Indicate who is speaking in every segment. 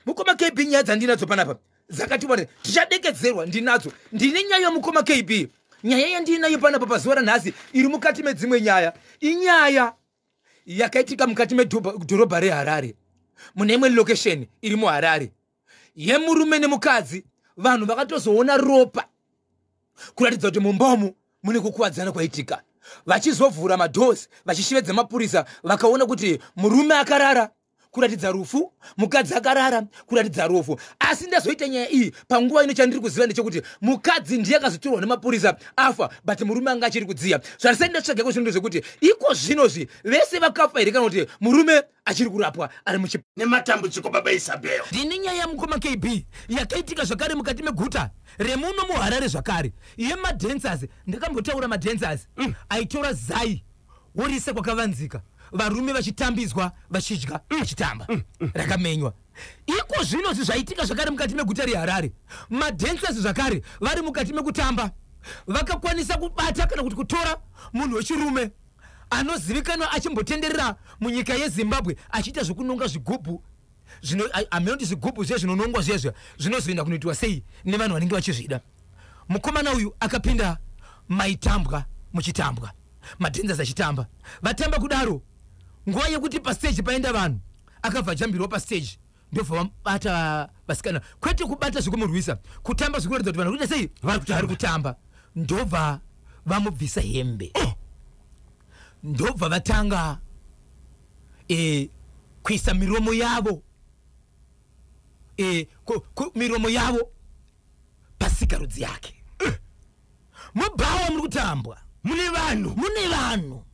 Speaker 1: mukoma KB nyaya dzandinadzo panapa dzakati bwana tichadekedzerwa ndinadzo ndine nyaya mukoma KB nyaya yandinayo panapa pazuva ranhasi iri mukati medzimwe nyaya inyaya yakaitika mukati medhorobha reHarare mune imwe location iri muHarare yemurume nemukadzi vanhu vakatozoona ropa kuratidza kuti mumbamu mune kukuwadzana kwaitika vachizovhura madhozi vachishivedza mapurisa vakaona kuti murume akarara kuratidza rufu mukadzi akarara kuratidza rufu asi ndazoita nyaya iyi panguva ino chandiri kuziva ndechekuti mukadzi ndiye akazotorwa nemapurisa afa but murume anga achiri kudziya zvarisai ndatsvaga zvinhu zvekuti iko zvinozvi vese vakafa here kana kuti murume achiri kurapwa ari
Speaker 2: nematambudziko baba Isabel.
Speaker 1: ndine nyaya mukoma KB yakaitika zvakare mukati meguta remuno muHarare zvakare yemaDancers ndakambotaura maDancers aitora zai worise kwakavanzika varume vachitambidzwa vachidya vachitamba rakamenywa iko zvinozvi zvaitika zvakare mukati meguta reHarare maDancers zvakare vari mukati mekutamba vakakwanisa kubata kana kuti kutora munhu wechirume anozivikanwa achimbotenderera munyika yeZimbabwe achiita zvokunonga zvigubhu amenoti zvigubhu zviye zvinonongwa zvezvo zvinozoenda kunoitwa sei nevanhu vanenge vachizvida mukomana uyu akapinda maitambwa muchitambwa maDancers achitamba vatamba kudaro nguva yekuti pastage paenda vanhu akabva jambirwa pastage ndobva vabata vasikana kwete kubata zvikumurwisa kutamba zvikuratidza kuti vanhu kuita sei vari kutamba ndobva vamubvisa hembe ndobva vatanga kuisa miromo yavo miromo yavo pasikarudzi yake mubhawa muri kutambwa mune vanhu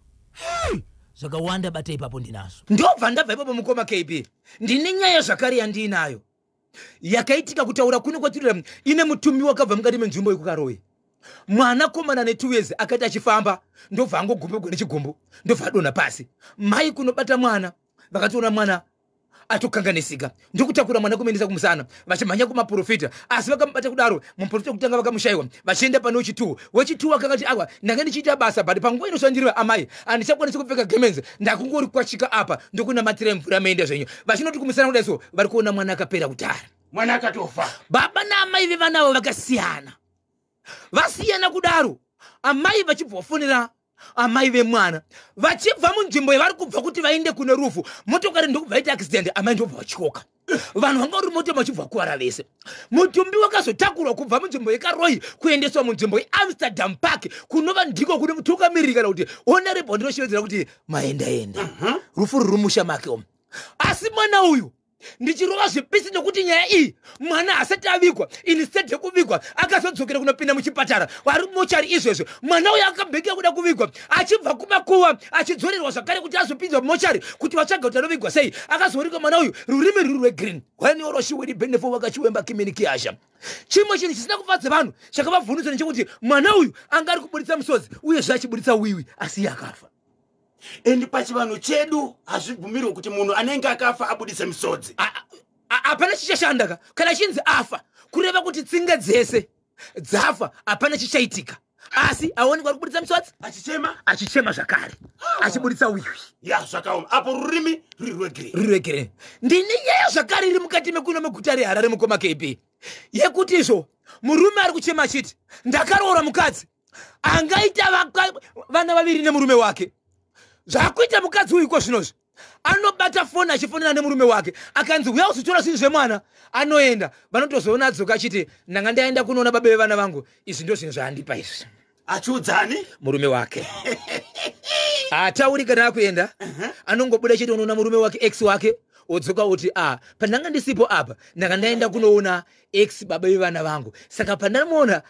Speaker 1: zvakawanda bata ipapo ndinazo ndobva ndabva ipapo mukoma KB ndine nyaya zvakare yandinayo yakaitika kutaura kuno kwatiri ine mutumbi wakabva mukati menzvimbo yekukarowe mwana komana ne2 years akati achifamba ndobva angogumburwa nechigumbu ndobva adonha pasi mai kunobata mwana vakatoona mwana atokanganisika ndokutakura mwana kumeendesa kumusana vachimhanya kumaprofita asi vakamubata kudaro muprofita kutanga vakamushayiwa vachienda pane wechi2 akangati awa ndanga ndichiita basa but panguva inoshandiriwa amai handichakwanisi kupfeka gemenzi ndakungori kwachika apa ndokunamatira mvura meenda zvenyu vachinoti kumusana kudai so vari kuona mwana akapera kudhara
Speaker 2: mwana akatofa
Speaker 1: baba naamai vevanavo vakasiyana kudaro amai vachibva vafonera amai vemwana vachibva munzvimbo yavari kubva kuti vaende kune rufu motokari ndokubva yaita accident amai ndobva vachoka vanhu vanga uri moto vachibva kuwara vese mutumbi wakazotakurwa kubva munzvimbo yekaroi kuendeswa munzvimbo yeAmsterdam Park kunova ndiko kune mutungamiriri kana kuti honorable ndinoshevedzera kuti maendaenda rufu ruri musha make omo asi mwana uyu ndichirova zvipisi nokuti nyaya iyi mwana hasati avigwa instead yekuvigwa akazodzokera kunopinda muchipatara vari mochari izvezvo mwana uyu akabhekera kuda kuvigwa achibva kumakuva achidzorerwa zvakare kuti azopinzwa mumochari kuti vatsvaga kuti anovigwa sei akazorika mwana uyu rurimi ruri rwegreen wanioroshiwedi benefo wakachiwemba kiminiki yasha chimwe chinhu chisina kufadza vanhu chakavavhunisa nechekuti mwana uyu anga ari kuburitsa musodzi uye zvachiburitsa wiwi asi iye akafa
Speaker 2: endi pachivanhu chedu hazvibvumirwi kuti munhu anenge akafa abudise misodzi
Speaker 1: hapana chichashandaka kana chinzi afa kureva kuti tsinga dzese dzafa hapana chichaitika asi aoni kwari kubuditsa misodzi achichema zvakare achibuditsa wiwi
Speaker 2: ya zvakaoma apo rurimi ruri
Speaker 1: rwegreen ndine nyaya zvakare iri mukati mekuno meguta reHarare mukoma KB yekuti izvo murume ari kuchema achiti ndakaroora mukadzi angaita vana vaviri nemurume wake zvakuita mukadzi uyu iko zvinozvi anobata foni achifonera nemurume wake akanzi uya uzotora zvinhu zvemwana anoenda vanotozoona adzoka achiti ndanga ndaenda kunoona baba vevana vangu izvi ndo zvinhu zvaandipa izvi
Speaker 2: achiudzani
Speaker 1: murume wake hatauri kana akuenda anongobuda chete unoona murume wake ex wake odzoka uti pandanga ndisipo apa ndanga ndaenda kunoona ex baba vevana vangu saka pandamuona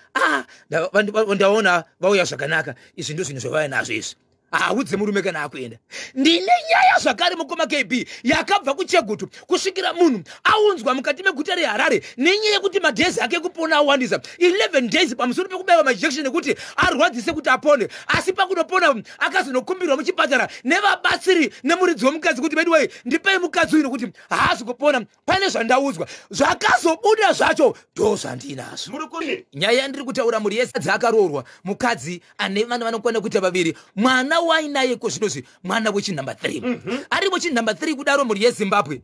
Speaker 1: ndaona vauya zvakanaka izvi ndo zvinhu zvavaya nazvo izvi haudze murume kana akuenda ndine nyaya zvakare mukoma KB yakabva kuChegutu kusvikira munhu aunzwa mukati meguta reHarare nenyaya yekuti madhezi ake kupona awandisa 11 days pamusoro pekubaiwa majection ekuti arwadzise kuti apone asi pakunopona akazonokumbirwa muchipatara nevabatsiri nemuridzi womukadzi kuti bedway ndipei mukadzi uyu nokuti haazi kupona pane zvandaudzwa zvakazobuda zvacho ndo zvandinazvo nyaya yandiri kutaura muri yese dzakaroorwa mukadzi ane vana vanokwana kuita vaviri mwana wainaye ko zvinozvi mwana wechinumber 3 ari wechinumber 3 kudaro muri yeZimbabwe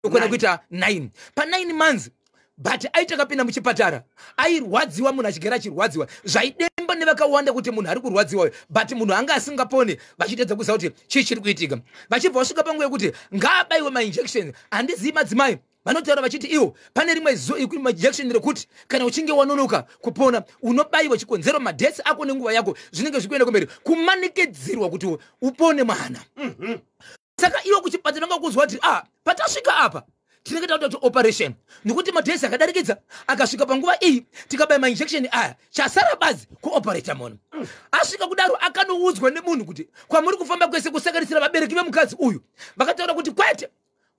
Speaker 1: ukona kuita 9 pa 9 months but aita kapinda muchipatara airwadziwa munhu achigara achirwadziwa zvaidemba nevakawanda kuti munhu ari kurwadziwa but munhu anga asingapone vachitedza kuziva kuti chii chiri kuitika vachibva vasvika panguva yekuti ngaabayiwe mainjection handizivi madzimai vanotaura vachiti iwo pane rimwe injection rekuti kana uchinge wanonoka kupona unobayiwa chikonzero madhesi ako nenguva yako zvinenge zvikuenda kumberi kumanikedzerwa kuti upone mwana saka iwo kuchipatara anga kuzwa kuti patasvika apa tinenge tauta kuti operation nekuti madhesi akadarikidza akasvika panguva iyi tikabaya mainjection aya chasara badzi kuoperata munhu asvika kudaro akanoudzwa nemunhu kuti kwamuri kufamba kwese kusanganisira vabereki vemukadzi uyu vakataura kuti kwete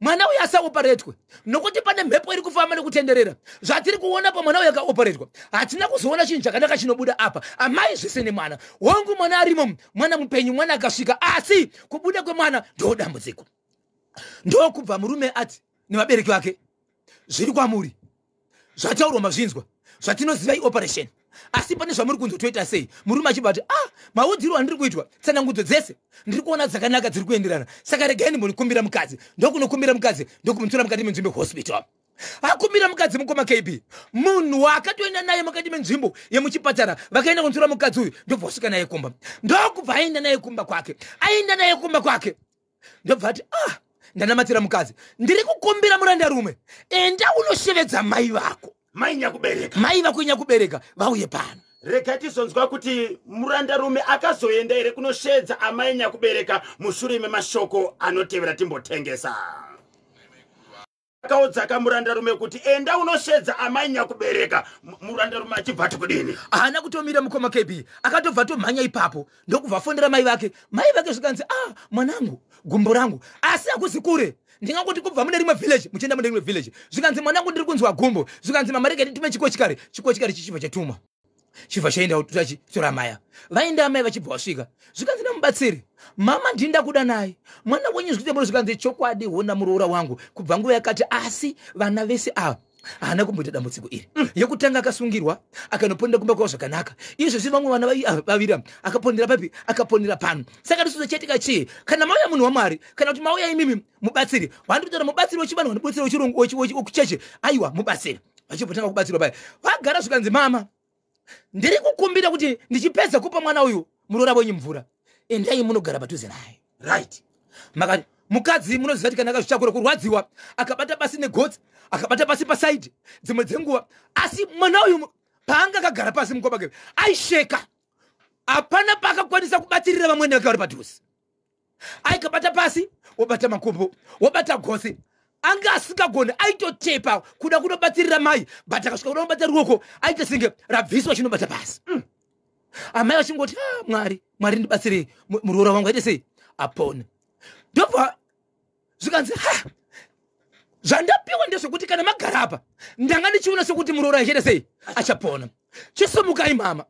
Speaker 1: mwana uyu asaoperetwe nokuti pane mhepo iri kufamba nekutenderera zvatiri kuona pa mwana uyu akaoperetwa hatina kuzoona chinhu chakanaka chinobuda apa amai zvese nemwana hongu mwana arimo mwana mupenyu mwana akasvika asi kubuda kwemwana ndo dambudziko ndokubva murume ati nevabereki vake zviri kwamuri zvataurwa mazvinzwa zvatinoziva ioperation asi pane zvamuri kunzotoita sei murume achibva ati maudziro andiri kuitwa tsanangudzo dzese ndiri kuona dzakanaka dziri kuenderana saka regai munikumbira mukadzi ndokunokumbira mukadzi ndokumutora mukati menzvimbo hospital akumbira mukadzi mukoma KB munhu wakatoenda naye mukati menzvimbo yemuchipatara vakaenda kunzura mukadzi uyu ndobva vasvika naye kumba ndokubva aenda naye kumba kwake aenda naye kumba kwake ndobva ati ndanamatira mukadzi ndiri kukumbira murandarume enda unoshevedza mai vako mai vako inyakubereka vauye pano
Speaker 2: rega tizonzwa kuti murandarume akazoenda here kunoshedza amai nyakubereka mushure memashoko anotevera timbotengesa akaudzaka murandarume kuti enda unoshedza amai nyakubereka murandarume achibva ati kudini
Speaker 1: haana kutomira mukoma KB akatobva tomhanya ipapo ndokubva afondera mai vake zvikanzi mwanangu gumbo rangu asi akuzi kure ndingangoti kubva mune rimwe village muchienda mune rimwe village zvikanzi mwanangu ndiri kunzwa gumbo zvikanzi mama rega titume chikochikari chichibva chatuma chibva chaenda tora maya vaenda amai vachibva vasvika zvikanzi namubatsiri mama ndinda kuda naye mwana wenyu zvikutemuro zvikanzi chokwadi hona muroora wangu kubva nguva yakati asi vana vese ava haana kumboita dambudziko iri yekutanga akasungirwa akanoponera kumba kwavo zvakanaka izvozvi vamwe vana vavira akaponera papi akaponera pano saka tisozochaitika chii kana mauya munhu wamwari kana kuti mauya imimi mubatsiri wandikutora mubatsiri wechivanhu wandibetsera wechirungu wekucheche aiwa mubatsiri vachibvotanga kubatsirwa paya vagara zvikanzi mama ndiri kukumbira kuti ndichipedza kupa mwana uyu muroora wenyu mvura endai munogara padhuze naye
Speaker 2: right
Speaker 1: makati mukadzi munoziva kuti kana akazvitakura kurwadziwa akabata pasi negotsi akabata pasi pasaidhi dzimwe dzenguva asi mwana uyu paanga akagara pasi mukoma ke aisheka hapana paakakwanisa kubatirira vamwene vake vari padhuze aikabata pasi wobata makumbo wobata gotsi anga asingagoni aitotepa kuda kunobatirira mai but akasvika kuda kunobata ruoko aita senge rabviswa chinobata pasi amai vachingoti mwari ndibatsirei muroora wangu aite sei apone ndobva zvikanzi zvandapiwa ndezvekuti kana magara apa ndanga ndichiona sekuti muroora achaita sei achapona chisimukai mama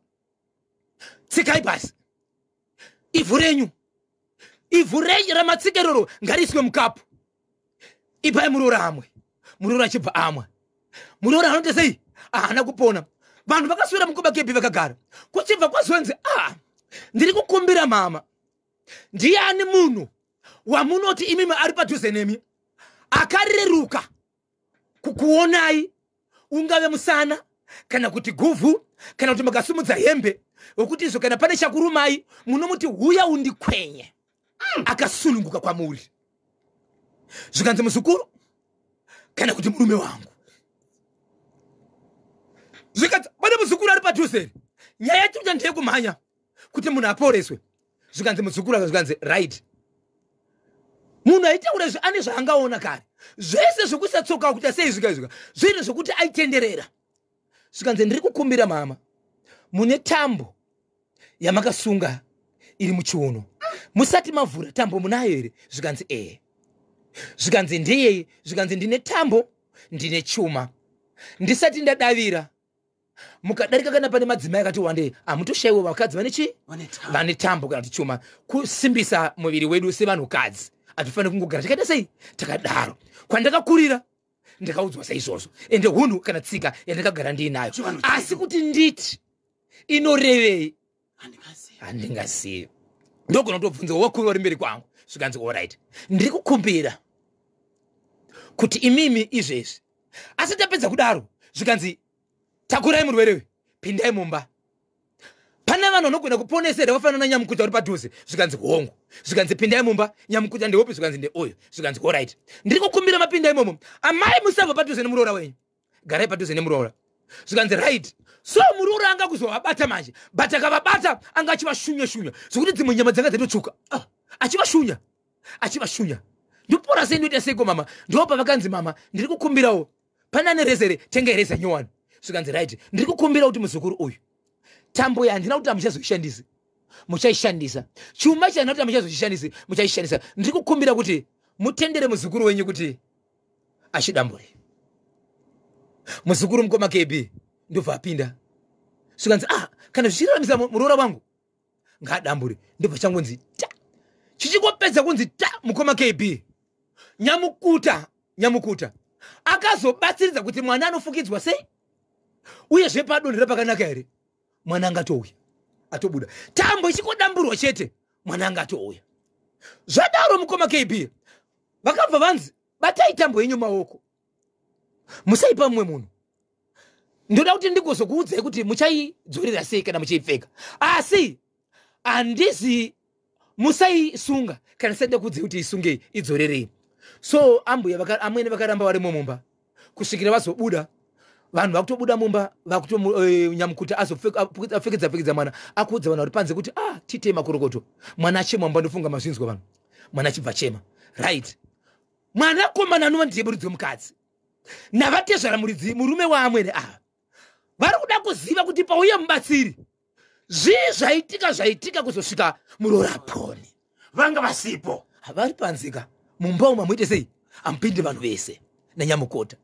Speaker 1: tsikai pasi ivhu renyu ramatsikerero ngariiswe mukapu ipai muroora amwe muroora achibva amwe muroora anoita sei haana kupona vanhu vakaswera mukomba kepi vakagara kuchibva kwazonzi ndiri kukumbira mama ndiani munhu wamunoti imimi ari padhuze nemi akareruka kukuonai ungave musana kana kuti guvhu kana kuti makasumudza hembe wekuti izvo kana pane chakurumai munomuti huya undikwenye akasununguka kwamuri zvikanzi muzukuru kana kuti murume wangu zvikanzi pane muzukuru ari padhuze nyaya yacho ndeyekumhanya kuti munhu aporeswe zvikanzi muzukuru zvikanzi right munhu aitaura izvi ane zvaangaona kare zvese zvekusatsoka kuita sei zvikazvika zvinhu zvokuti aitenderera zvikanzi ndiri kukumbira mama mune tambo yamakasunga iri muchiuno musati mavhura tambo munayo here zvikanzi zvikanzi ndiyei zvikanzi ndine tambo ndine chuma ndisati ndadavira mukadarika kana pane madzimai akati wandei hamutoshayiwa vakadzi vane tambo kana kuti chuma kusimbisa muviri wedu sevanhukadzi hatifaniri kungogara takaita sei takadaro kwandakakurira ndakaudzwa saizvozvo ende hunhu kana tsika yandakagara ndiinayo asi kuti nditi inorevei handingazivi ndogona kutobvunza wakuvi vari mberi kwangu zvikanzi allright ndiri kukumbira kuti imimi izvezvi. Asi tapedza kudaro zvikanzi takurai murwerewe pindai mumba. Pane vanhu vanogona kuponesera vafanana Nyamukuta uri padhuze zvikanzi hongu. Zvikanzi pindai mumba Nyamukuta ndehopi zvikanzi ndeoyo. Zvikanzi alright. Ndiri kukumbira mapinda imomo. Amai musabva padhuze nemuroora wenyu. Garai padhuze nemuroora. Zvikanzi right. So muroora anga kuzovabata manje. But akavabata anga achivashunya. Zvokuti dzimwe nyama dzanga dzatotsvuka. Achivashunya. Ndopora sei ndoita seiko mama. Ndopa vakanzi mama ndiri kukumbirawo. Pana nerezere tenga ereza nyowani. Zvikanzi right. Ndiri kukumbira kuti muzukuru uyu tambo yandina kuti amuchazoishandisa muchaishandisa. Chuma chana kuti amuchazochishandisa muchaishandisa. Ndiri kukumbira kuti mutendere muzukuru wenyu kuti achidambure. Muzukuru mukoma KB ndobva apinda. Zvikanzi kana zvichiramisa muroora wangu ngadambure. Ndobva changonzi ta. Chichikopedza kunzi ta mukoma KB. Nyamukuta akazobatsiridza kuti mwana anofukidzwa sei uye zvepadonhera pakanaka here mwana angatouya atobuda. Tambo ichikodamburwa chete mwana angatouya. Zvadaro mukoma KB vakabva vanzi batai tambo yenyu maoko musaipa mumwe munhu. Ndoda kuti ndikozokuudzai kuti muchaidzorera sei kana muchaipfeka. Asi handizi musaisunga kana senda kuudzai kuti isungei idzorerei. So ambuya amwene vakaramba vari mumba kusvikira vazobuda. Vanhu vakutobuda mumba Nyamukuta azopfekedza mwana akuudza vanhu vari panze kuti tite makorokoto. Mwana achema mba ndofunga mazvinzwa vanhu. Mwana achibva chema. Right. Mwana komana anova ndiye muridzi wemukadzi. Navatezvara murume waamwene vari kuda kuziva kuti pauye mubatsiri zvii zvaitika kuzosvika muroora poni.
Speaker 2: Vanga vasipo.
Speaker 1: Vari panzika mumba umu muite sei amupinde vanhu vese naNyamukuta.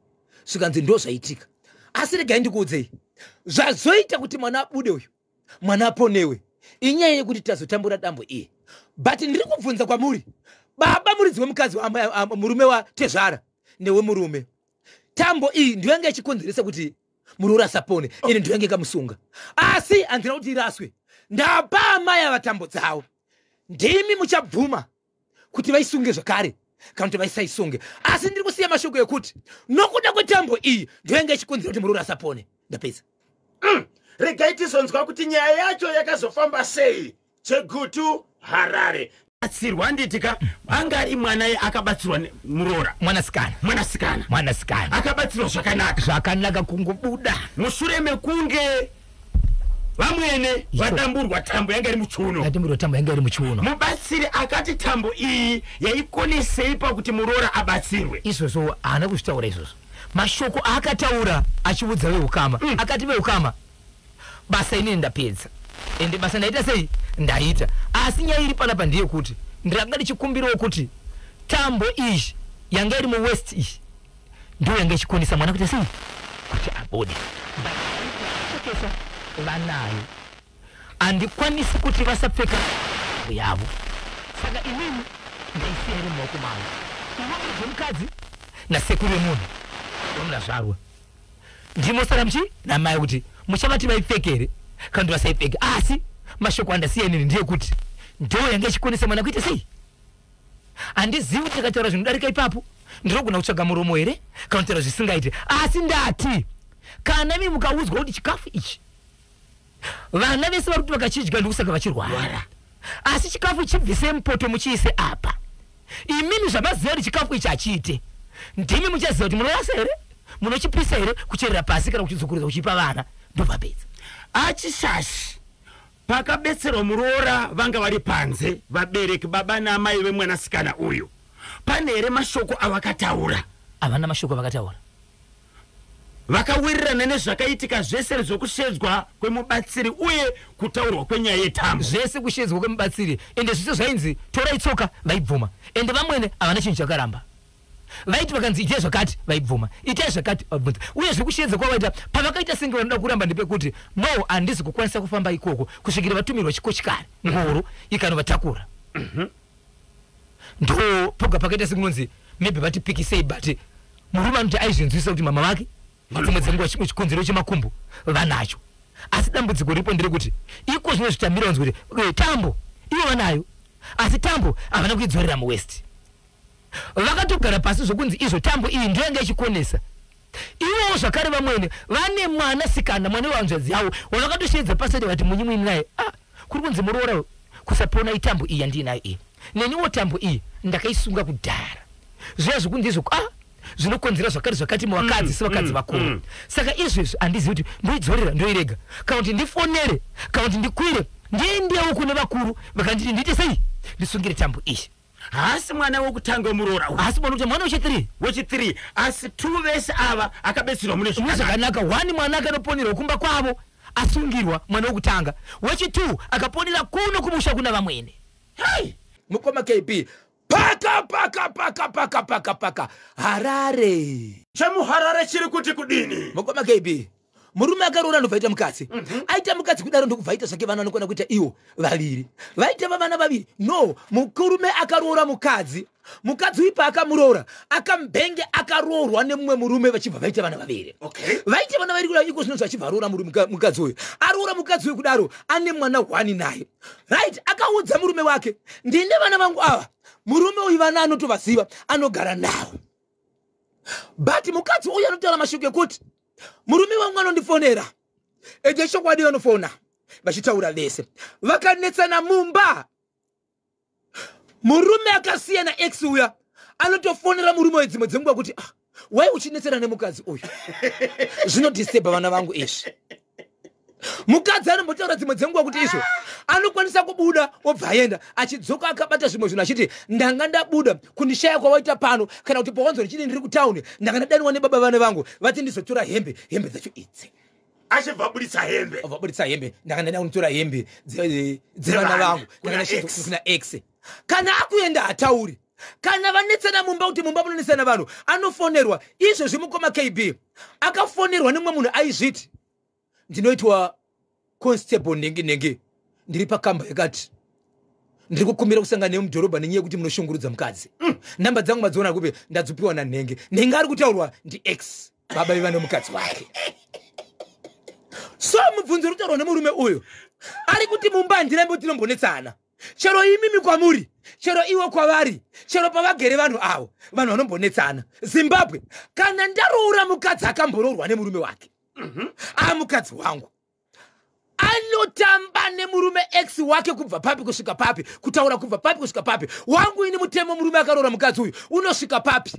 Speaker 1: Zvikanzi ndo zvaitika. Asi regai ndikuudzei zvazoita kuti mwana abude uyu mwana aponewe inyaya yekuti tazotambura dambo iye. But ndiri kubvunza kwamuri baba muridzi wemukadzi murume watezvara newe murume. Tambo iyi ndiyo yanga ichikonzeresa kuti muroora asapone. Ine ndiyo yanga ikamusunga. Asi handina kuti iraswe. Ndapa amai ava tambo dzavo. Ndimi muchabvuma kuti vaisunge zvakare kana kuti vaisaisunge. Asi ndiri kusiya mashoko ekuti nokuda kwetambo iyi ndiyo yanga ichikonzera kuti muroora asapone. Ndapedza.
Speaker 2: Regai tizonzwa kuti nyaya yacho yakazofamba sei. Chegutu Harare. Batsirwa nditika anga ari mwana akabatsirwa muroora. Mwanasikana akabatsirwa zvakanaka kungobuda mushure mekunge vamwene vadamburwa tambo yanga iri muchiuno. Mubatsiri akati tambo iyi yaikonesei pakuti muroora abatsirwe.
Speaker 1: Izvozvo haana kuzvitaura izvozvo. Mashoko akataura achiudza veukama akati veukama basa inini ndapedza ende basa ndaita sei ndaita. Asi nyaya iri panapa ndiye kuti ndanga ndichikumbirawo kuti tambo izhi yanga iri muwest izhi ndiyo yanga ichikonesa mwana kuti sei kuti abode. Vanayo handikwanisi kuti vasapfeka yavo. Saka inini ndaisiya iri mumaoko mavo. Ivo dzemukadzi nasekuru vemunhu vamunazvarwa ndimosara muchi namai kuti muchavati vaipfekere kana kuti vasaipfeke. Asi mashoko andasiya inini ndiye kuti ndiyo yanga ichikonesa mwana kuita sei. Handizivi kuti ndakataura zvinodarika ipapo ndinogona kutsvaga muromo here kana kutaura zvisingaite. Asi ndati kana mimi mukaudzwa kuti chikafu ichi vana vese vari kuti vakachidya ndokusaka vachirwara. Asi chikafu chibvise mupoto muchiise apa. Imini zvamaziva kuti chikafu ichi hachiite. Ndimi muchaziva kuti munorasa here munochipisa here kucherera pasi kana kuchidzokorera kuchipa vana. Ndobva pedza.
Speaker 2: Achishashi pakabetserwa muroora vanga vari panze vabereki baba namai vemwanasikana uyu. Pane here mashoko avakataura?
Speaker 1: Havana mashoko avakataura.
Speaker 2: Vakawirirana nezvakaitika zvese zvokushedzwa kwemubatsiri uye kutaurwa kwenyaya yetambo.
Speaker 1: Zvese kushedzwa kwemubatsiri ende zvese zvainzi torai tsoka vaibvuma. Ende vamwene havana chinhu chakaramba. Vaiti vakanzi itai zvakati vaibvuma. Itai zvakati vaibvuma. Uye zvekushedza kwavaita pavakaita senge vanoda kuramba ndepekuti no handizi kukwanisa kufamba ikoko kusvikira vatumirwa chikochikari ngoro ikanovatakura. Ndo poga pakaita sekunonzi maybe vatipikisei but murume anoti aizvinzwisa kuti mama vake dzimwe dzenguva chimwe chikonzero chemakumbo vanacho. Asi dambudziko ripo nderekuti iko zvino zvitamira kunzi kuti tambo ivo vanayo asi tambo havana kuidzorera muwest. vakatogara pasi zvokunzi izvo tambo iyi ndiyo yanga ichikonesa. Ivo zvakare vamwene vane mwanasikana mwana wehanzvadzi yavo wavakatosheedza pasati vati munyi mwini naye kuri kunzi muroora kusapona itambo iyi yandinayo iyi neniwo tambo iyi ndakaisunga kudhara zviya zvokunzi izvo zvinokonzera zvakare zvakati muvakadzi sevakadzi vakuru. Saka izvezvi handizivi kuti ndoidzorera ndoirega kana kuti ndifonere kana kuti ndikwire ndiendewo kune vakuru vakanditi ndiite sei ndisungire tambo iyi.
Speaker 2: Haasi mwana wokutanga muroora
Speaker 1: asi bona kuti mwana
Speaker 2: wechi3 asi 2 vese ava akabetsirwa mune
Speaker 1: zvakanaka. 1 mwana akanoponerwa kumba kwavo asungirwa mwana wokutanga, wechi2 akaponera kuno kumusha kuna vamwene.
Speaker 3: Mukoma KB paka Harare.
Speaker 2: Chamuharare chiri kuti kudini?
Speaker 3: Mukoma KB murume akaroora ndobvaita mukadzi aita mukadzi kudaro ndokubvaita zvake vana vanokona kuita iwo vaviri vaita vana vaviri. No, murume akaroora mukadzi uyu paakamuroora akambenge akaroorwa nemumwe murume vachibva vaita vana vaviri. Vaita vana vaviri kudaro iko zvino zvachibva aroora mukadzi uyu aroora mukadzi uyu kudaro ane mwana 1 naye. Right, akaudza murume wake ndine vana vangu ava murume uyu vana anotovaziva anogara navo, but mukadzi uyu anotaura mashoko ekuti murume wangu anondifonera ende chokwadi vanofona vachitaura vese vakanetsana mumba. Murume akasiya na ex uya anotofonera murume wedzimwe dzenguva kuti wai uchinetsana nemukadzi uyu zvinodisturba vana vangu izvi. Mukadzi anombotaura dzimwe dzenguva kuti izvo anokwanisa kubuda wobva aenda achidzoka akabata zvimwe zvinhu achiti ndanga ndabuda kundishaya kwawaita pano kana kuti pawanzwa ndichiti ndiri kutauni ndanga ndadaniwa nebaba vana vangu vati ndizotora hembe dzacho idzi
Speaker 2: achibva abuditsa hembe
Speaker 3: ndanga ndada kunitora hembe dzevana vangu kuna ex. Kana akuenda atauri kana vanetsana mumba kuti mumba munonetsana vanhu anofonerwa. Izvozvi Mukoma KB akafonerwa nemumwe munhu aizviti ndinoitwa constable nenge ndiri pakamba yakati ndiri kukumbira kusangana newe mudhorobha nenyaya yekuti munoshungurudza mukadzi. Namba dzangu madziona kupe ndadzopiwa nanhenge ari kutaurwa ndi ex baba vevana mukadzi wake. So mubvunzo rutaurwa nemurume uyu ari kuti mumba handirambe kuti tinombonetsana chero imimi kwamuri chero iwo kwavari chero pavagere vanhu avo vanhu vanombonetsana. Zimbabwe kana ndaroora mukadzi akamboroorwa nemurume wake mukadzi wangu anotamba nemurume ex wake kubva papi kusvika papi kutaura kubva papi kusvika papi. Wangu ini mutemo murume akaroora mukadzi uyu unosvika papi?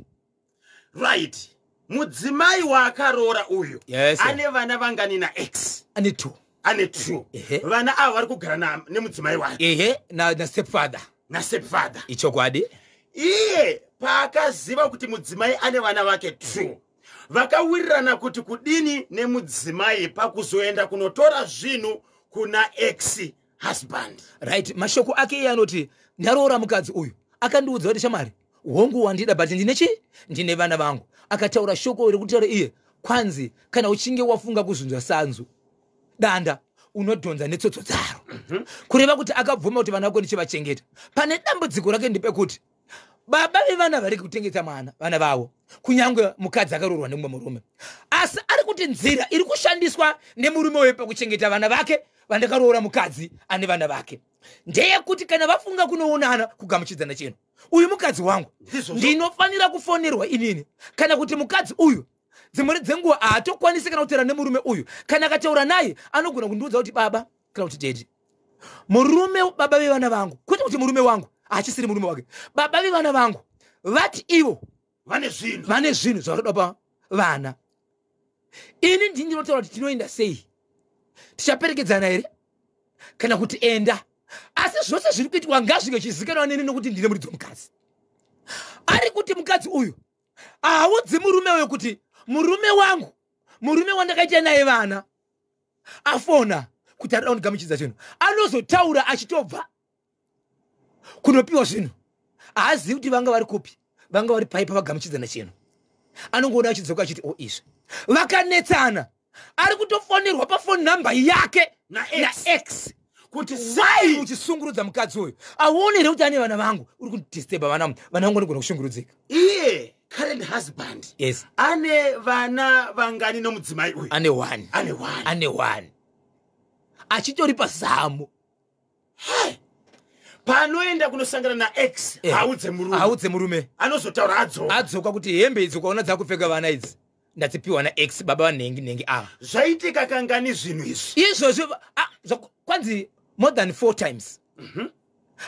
Speaker 2: Right, mudzimai waakaroora uyu ane vana vangani na ex?
Speaker 3: Ane 2.
Speaker 2: Vana ava vari kugara nemudzimai wake
Speaker 3: na stepfather. Ichokwadi.
Speaker 2: Iye paakaziva kuti mudzimai ane vana vake 2 vakawirirana kuti kudini nemudzimai pakuzoenda kunotora zvinhu kuna ex husband.
Speaker 3: Right, mashoko ake iye anoti ndaroora mukadzi uyu akandiudza kuti shamari hongu wandida but ndine vana vangu. Akataura shoko rekutaura iye kwanzi kana uchinge wafunga kuzunzwa sanzu danda unodhonza netsotso dzaro. Kureva kuti akabvuma kuti vana vako ndichivachengeta. Pane dambudziko rake ndepekuti baba vevana vari kutengeta vana vavo kunyangwe mukadzi akaroorwa nemumwe murume, asi ari kuti nzira iri kushandiswa nemurume uyu pakuchengeta vana vake vandakaroora mukadzi ane vana vake ndeyekuti kana vafunga kunoonana kugamuchidzana chinhu uyu mukadzi wangu ndinofanira kufonerwa inini kana kuti mukadzi uyu dzimwe dzenguva haatokwanisi kana kutaura nemurume uyu kana akataura naye anogona kundiudza kuti baba kana kuti dedi murume baba vevana vangu kwete kuti murume wangu hachisiri murume wake baba vevana vangu vati ivo vane zvinhu zvavaroda pa vana. Ini ndinotaura kuti tinoenda sei, tichaperekedzana here kana kuti enda, asi zvose zviri kuitwa ngazvinge chizikanwa neni nokuti ndine muridzi womukadzi. Ari kuti mukadzi uyu haudzi murume uyu kuti murume wangu murume wandakaita naye vana afona kuti arida kundigamuchidza chinhu, anozotaura achitobva kunopiwa zvinhu haazivi kuti vanga vari kupi, vanga vari pai pavagamuchidzana chinhu. Anongoona achidzoka achiti izvi vakanetsana, ari kutofonerwa pafoni namba yake na ex kuti sai uchisungurudza mukadzi uyu aonere kuti ane vana vangu uri kudisturba vana vangu vanogona kushungurudzika.
Speaker 2: Iye current husband ane vana vangani nomudzimai uyu?
Speaker 3: Ane 1 achitori pazamo.
Speaker 2: panoenda kunosangana na X haudze murume anozotaura
Speaker 3: adzoka kuti hembe idzi kwaona dzakupfeka vana idzi ndadzipiwa na X baba vanengi
Speaker 2: zvaitika kangani zvinhu izvi
Speaker 3: izvozvo kwanzi more than 4 times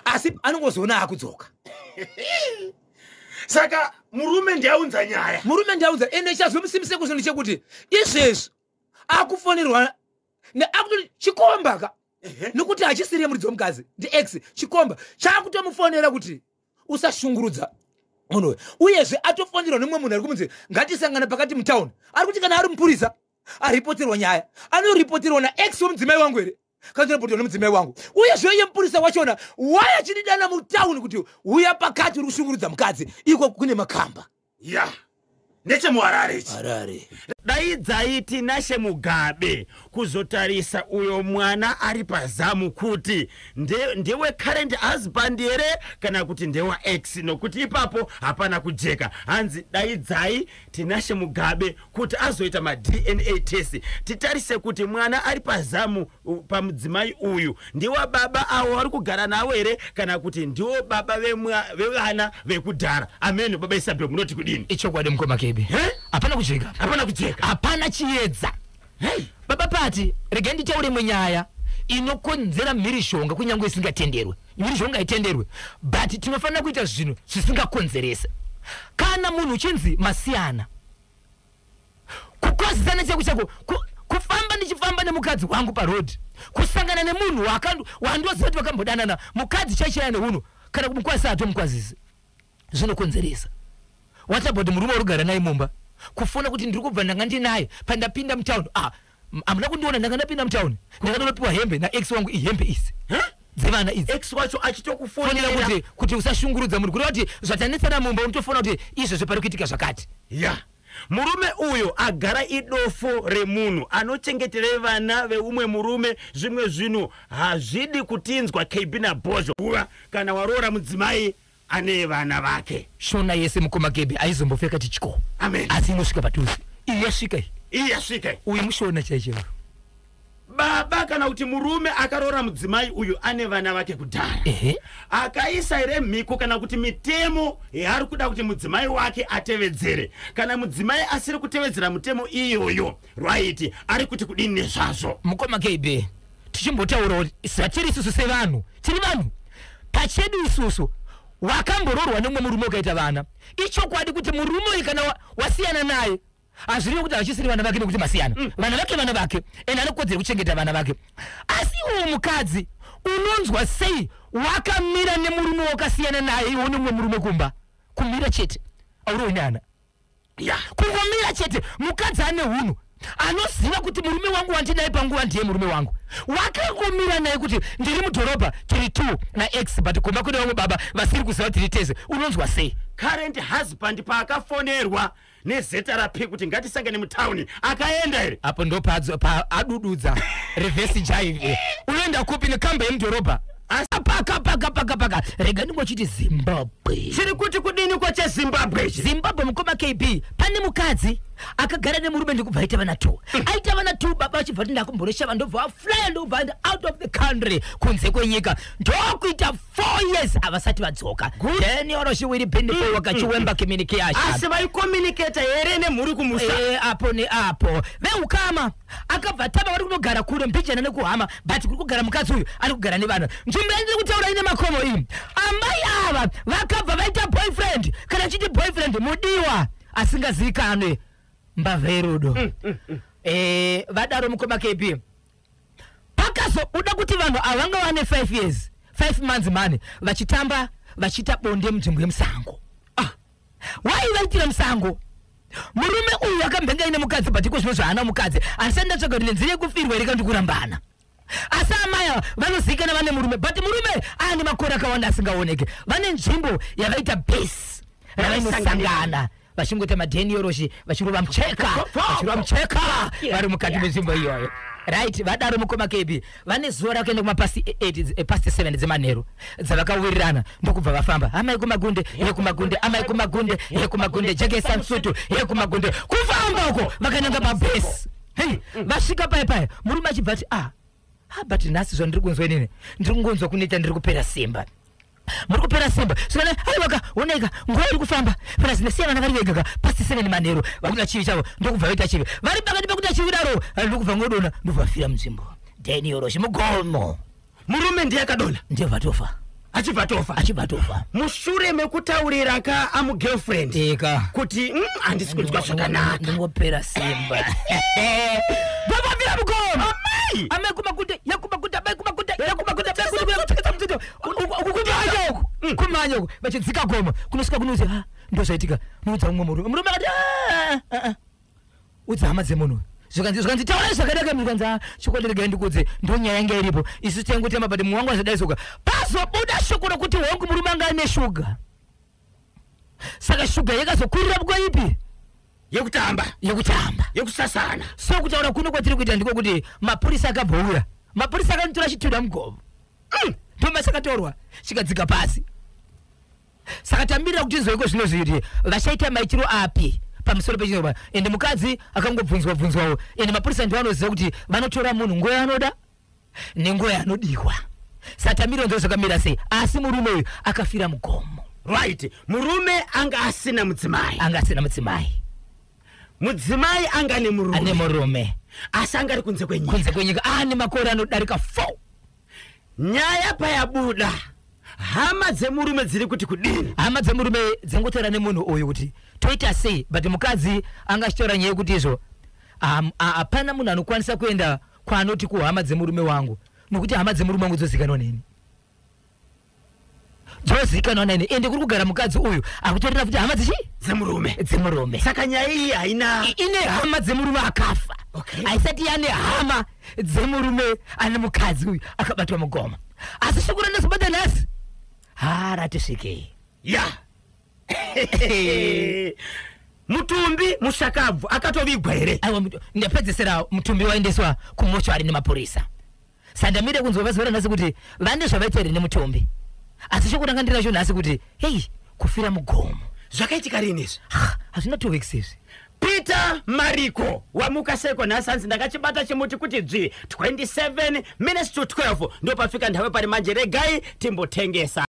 Speaker 3: asi anongozoona akudzoka
Speaker 2: saka murume ndiaunza nyaya
Speaker 3: ende chazomusimise kuzvinhu chekuti izvezvo akufonerwa akuti chikombaka nokuti hachisiriye muridzi womukadzi ndi X chikomba chakutomufonera kuti usashungurudza munhu uyezve atofonerwa nemumwe munhu ari kumunzi ngatisangana pakati mutauni ari kuti kana ari mupurisa aripoterwa nyaya anoripoterwa na X womudzimai wangu here kana ripoterwa nomudzimai wangu uyezve iye mupurisa wachona waya chididana mutauni kuti uya pakati uri kushungurudza mukadzi iko kune makamba
Speaker 2: nechemuharare daidzai Tinashe Mugabe kuzotarisa uyo mwana ari pazamu kuti ndewe current husband here kana kuti ndewa X nokuti ipapo hapana kujeka. Hanzi daidzai Tinashe Mugabe kuti azoita ma DNA test titarise kuti mwana ari pazamu pamudzimai uyu ndiwa baba awo ari kugara nawo here kana kuti ndiwo baba vevana vekudhara. Amen. Baba Isabe munoti kudini?
Speaker 3: Icho kwade mukoma kebe. Hapana kujeka. Hapana chiedza. Baba Pati regendi taure munyaya inokonzera mhirishonga kunyangwe isingatenderwe. Mhirishonga itenderwe but tinofanira kuita zvinhu zvisingakonzeresa. Kana munhu chinzi masiyana kukozana chako kufamba ndichifamba nemukadzi wangu parod kusangana nemunhu wandoziva kuti vakambodanana mukadzi chaichayane hunhu kana kumukwazisa atomukwazisi zvinokonzeresa. What about murume urugara naye mumba kufuna kuti ndiri kubva ndanga ndinaye pandapinda mutauni amuna kundiona ndanga ndapinda mutauni ndakanopiwa hembe na X wangu ihembe isi dzevana idzi
Speaker 2: X wacho achitokufonera
Speaker 3: kuti usashungurudza munhu kureva kuti zvatanetsana mumba unotofona kuti izvo zvepari kuitika zvakati
Speaker 2: murume uyo agara idofo remunhu anochengetera vana veumwe murume zvimwe zvinhu hazvidi kutinzwa KB naBozho kana waroora mudzimai ane vana vake.
Speaker 3: Shona yese mukoma kebe aizombofeka tichiko.
Speaker 2: Amen.
Speaker 3: Asi inosvika patuzi. Iyi
Speaker 2: yasvika.
Speaker 3: Uyu mushona chaicho.
Speaker 2: Baba kana kuti murume akaroora mudzimai uyu ane vana vake kudhara. Akaisa ire mhiko kana kuti mitemo yaari kuda kuti mudzimai wake atevedzere. Kana mudzimai asiri kutevedzera mutemo iyoyo, right, ari kuti kudini nezvazvo.
Speaker 3: Mukoma kebe tichimbotaura kuti satiri isusu sevanhu. Tiri vanhu. Pachedu isusu wakamboroorwa nemwe murume ukaita vana. Icho kwadi kuti murume kana wasiyana naye azviriyo kuti achisiri vana vake nekuti masiyana. Vana vake ena anokodzera kuchengeta vana vake. Asi uwo mukadzi unonzwa sei wakamira nemurume wakasiyana naye iwo nemwe murume kumba kumira chete auroinana kungomira chete mukadzi ane hunhu anoziva kuti murume wangu wandinaye panguva ndiye murume wangu wakangomira naye kuti ndiri mudhorobha tiri 2 na X but kumba kune vamwe baba vasiri kuziva tiri teze unonzwa sei
Speaker 2: current husband paakafonerwa nezeta rapi kuti ngatisangane mutauni akaenda here
Speaker 3: apo ndo adududza reverse jive unoenda kupi nekamba yemudhorobha paka rega ndingochiti Zimbabwe
Speaker 2: chiri kuti kudini kwachezimbabwe
Speaker 3: Zimbabwe mukoma KB pane mukadzi akagara nemurume ndikubva aita vana 2 aita vana 2 baba achibva kuti ndakumboresha ndobva afly ndobva out of the country kunze kwenyika ndokuita 4 years avasati vadzoka then yoroshiwiri benefit wakachiwemba communication
Speaker 2: asi vaicommunicate here nemhuri kumusa
Speaker 3: apo neapo veukama akabva tava vari kunogara kure mbijana nekuhama but kuri kugara mukadzi uyu ari kugara nevana nzvimbo yandiri kutaura ine makomo iyi amai ava vakabva vaita boyfriend kana chiti boyfriend mudiwa asingazivikanwe mbavha yerudo vadaro mukoma KB pakazo uda kuti vanhu avanga vane 5 years 5 months mane vachitamba vachita bonde munzvimbo yemusango wai vaitira musango murume uyu akambenga ine mukadzi but iko zvimwe zvaana mukadzi asi andatsvaga kuti nenzira yekufirwa here kandi kurambana asi amaya vanozikana vane murume but murume ane makore akawanda asingaoneke vane nzvimbo yavaita base ravainosangana vachingota madheni yoroshi vachirova mucheka vari mukati menzvimbo iyoyo right vadaro mukoma KB vane zuva rakaenda kumapasi 8 past 7 dzemanheru dzavakawirirana ndokubva vafamba amai kumagunde amai kumagunde jekesa msutu kumagunde kufamba uko vakananga pabhesi vasvika paya murume achibva ati but nhasi zvandiri kunzwa inini ndiri kungonzwa kunoita ndiri kupera simba muri kupera simba sikana alibaka oneka ngori kufamba pana zinesiyana nakaliwega pasi 7 manero vakuda chivi chavo ndokubva vaita chivi vari pakati pakuita chivi daro ndokubva ngodona ndobvafira muzimbo deni yoroshi mugomo
Speaker 2: murume ndiye akadona
Speaker 3: ndiye vatofa achibva
Speaker 2: mushure mekutaurira ka amugirlfriend
Speaker 3: eka
Speaker 2: kuti handisi kunzwa zvakanaka
Speaker 3: ndingopera simba vavavira mugomo amai kumakuta kumanyoko vachidzika goma kunosvika kunozi ndozvaitika noudza mumwe murume akati udza hama dzemunhu zvikanzi taurai zvakanaka muzvikanzi chokoteregai ndikudze ndonyaya yanga iripo isu tengutema bati mumwe wangu azadai shuga pazobuda shoko rokuti hongu murume anga ane shuga saka shuga yakazokurira mukaipi
Speaker 2: yekutamba yekusasana
Speaker 3: so kutaura kuno kwatiri kuita ndiko kuti mapurisa akabvouya mapurisa akanotora chituda mugomo ndoma chakatorwa chikadzika pasi saka tambirira kuti zoiko zvino zviri vachaita maitiro api pamusoro pechinova ende mukadzi akangobvunzwawo ende mapurisa ndiwo anoziva kuti vanotora munhu nguva yanoda nenguva yanodiwa saka tambirira nzoo zvakamira sei asi murume uyu akafira mugomo
Speaker 2: right murume anga asina mudzimai mudzimai anga ane murume asi anga ari kunze kwenyika
Speaker 3: ane makore anodarika 4
Speaker 2: nyaya payabuda hama dzemurume dziri kuti kudini
Speaker 3: hama dzemurume dzengotaura nemunhu uyu kuti toita sei but mukadzi angachitaura nyaya yekuti izvo hapana munhu anokwanisa kuenda kwaanoti kuhama dzemurume wangu nokuti hama dzemurume wangu dzozikanwa neni ende kuri kugara mukadzi uyu akutorera kuti hama dzemurume
Speaker 2: saka nyaya iyi haina
Speaker 3: ine hama dzemurume akafa haisati yane hama dzemurume ane mukadzi uyu akabatwa mugoma asi shokura ndazobata nhasi ratisvikei
Speaker 2: mutumbi mushakabvu akatovigwa here
Speaker 3: aiwa ndapedzesera mutumbi waendeswa kumochwari nemapurisa sandamire kunzwa vazoora nhasi kuti vane zvavaita here nemutumbi asi chokutanga ndinacho nhasi kuti hei kufira mugomo
Speaker 2: zvakaitika rini izvi
Speaker 3: hazvina 2 weeks izvi
Speaker 2: Peter Mariko wamuka seko nasanzi ndakachibata chimuti kuti 27 minutes to 12 ndo pafika nthawe pari manje regai timbotengesa